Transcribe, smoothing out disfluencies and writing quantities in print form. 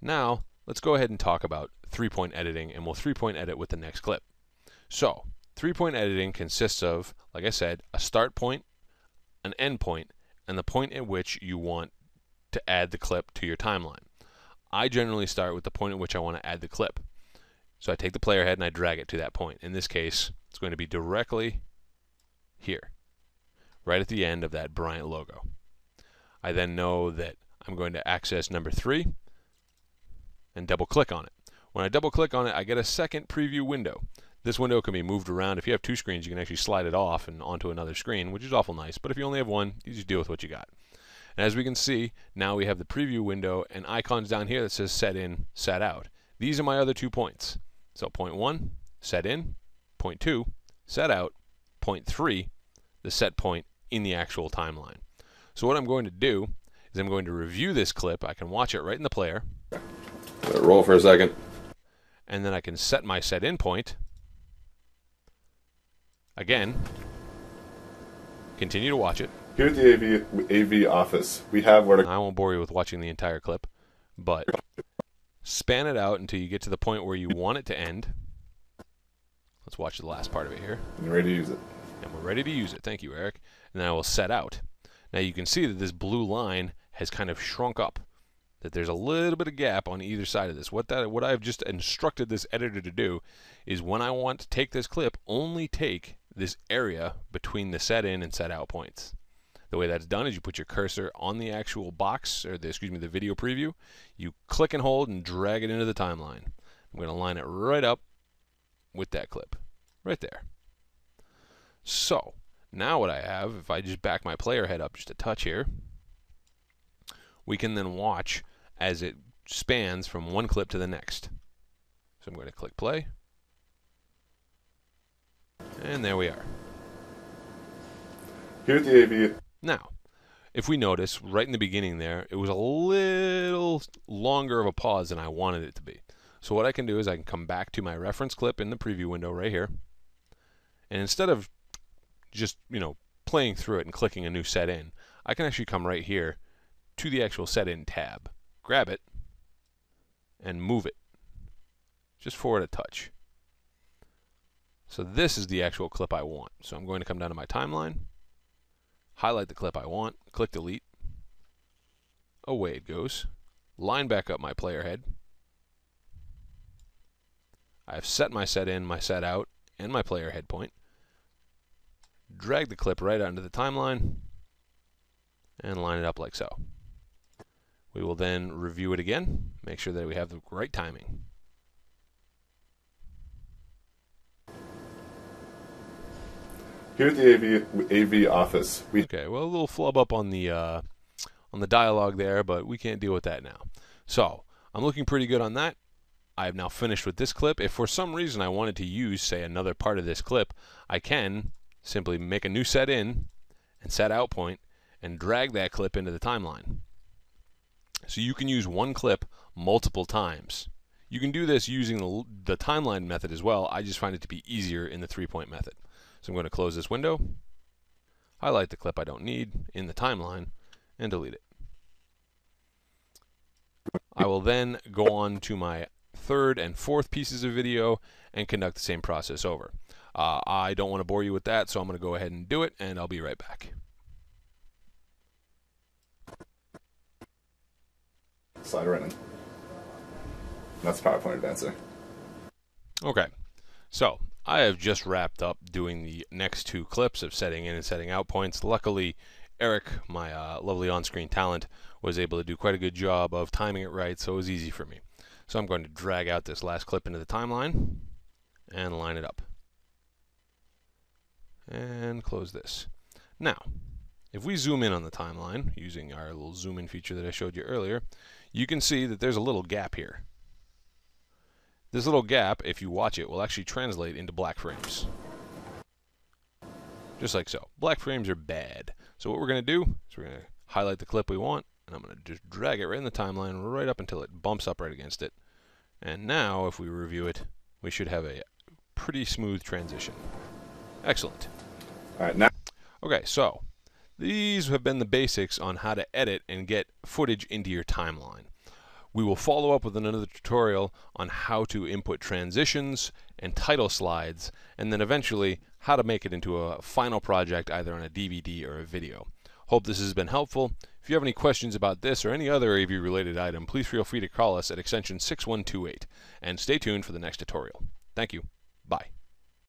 Now, let's go ahead and talk about three-point editing, and we'll three-point edit with the next clip. So, three-point editing consists of, like I said, a start point, an end point, and the point at which you want to add the clip to your timeline. I generally start with the point at which I want to add the clip. So I take the player head and I drag it to that point. In this case, it's going to be directly here, right at the end of that Bryant logo. I then know that I'm going to access number 3 and double click on it. When I double click on it, I get a second preview window. This window can be moved around. If you have 2 screens, you can actually slide it off and onto another screen, which is awful nice. But if you only have one, you just deal with what you got. And as we can see, now we have the preview window and icons down here that says set in, set out. These are my other 2 points. So point 1, set in. Point 2, set out. Point 3, the set point in the actual timeline. So what I'm going to do is I'm going to review this clip. I can watch it right in the player. Let it roll for a second. And then I can set my set in point. Again, continue to watch it. Here at the AV office, we have where I won't bore you with watching the entire clip, but span it out until you get to the point where you want it to end. Let's watch the last part of it here. and ready to use it. And we're ready to use it. Thank you, Eric. And then I will set out. Now you can see that this blue line has kind of shrunk up, that there's a little bit of gap on either side of this. What I've just instructed this editor to do is when I want to take this clip, only take this area between the set in and set out points. The way that's done is you put your cursor on the actual box, or the video preview. You click and hold and drag it into the timeline. I'm going to line it right up with that clip, right there. So, now what I have, if I just back my player head up just a touch here, we can then watch as it spans from one clip to the next. So I'm going to click play. And there we are. Here at the AV. Now, if we notice, right in the beginning there, it was a little longer of a pause than I wanted it to be. So what I can do is I can come back to my reference clip in the preview window right here. And instead of just, playing through it and clicking a new set in, I can actually come right here to the actual set in tab, grab it, and move it just forward a touch. So this is the actual clip I want. So I'm going to come down to my timeline, highlight the clip I want, click delete, away it goes, line back up my player head. I've set my set in, my set out, and my player head point. Drag the clip right onto the timeline and line it up like so. We will then review it again, make sure that we have the right timing. Here at the AV office, Okay, well, a little flub up on the dialogue there, but we can't deal with that now. So, I'm looking pretty good on that. I have now finished with this clip. If for some reason I wanted to use, say, another part of this clip, I can simply make a new set in and set out point and drag that clip into the timeline. So you can use one clip multiple times. You can do this using the timeline method as well. I just find it to be easier in the three-point method. So I'm going to close this window, highlight the clip I don't need in the timeline, and delete it. I will then go on to my third and fourth pieces of video and conduct the same process over. I don't want to bore you with that, so I'm going to go ahead and do it, and I'll be right back. slide right in. That's PowerPoint Advancer. Okay, so I have just wrapped up doing the next 2 clips of setting in and setting out points. Luckily, Eric, my lovely on-screen talent, was able to do quite a good job of timing it right, so it was easy for me. So I'm going to drag out this last clip into the timeline and line it up. And close this. Now, if we zoom in on the timeline, using our little zoom in feature that I showed you earlier, you can see that there's a little gap here. This little gap, if you watch it, will actually translate into black frames. Just like so. Black frames are bad. So what we're going to do is we're going to highlight the clip we want, and I'm going to just drag it right in the timeline right up until it bumps up right against it. And now, if we review it, we should have a pretty smooth transition. Excellent. All right, now. Okay, so these have been the basics on how to edit and get footage into your timeline. We will follow up with another tutorial on how to input transitions and title slides, and then eventually how to make it into a final project either on a DVD or a video. Hope this has been helpful. If you have any questions about this or any other AV related item, please feel free to call us at extension 6128, and stay tuned for the next tutorial. Thank you. Bye.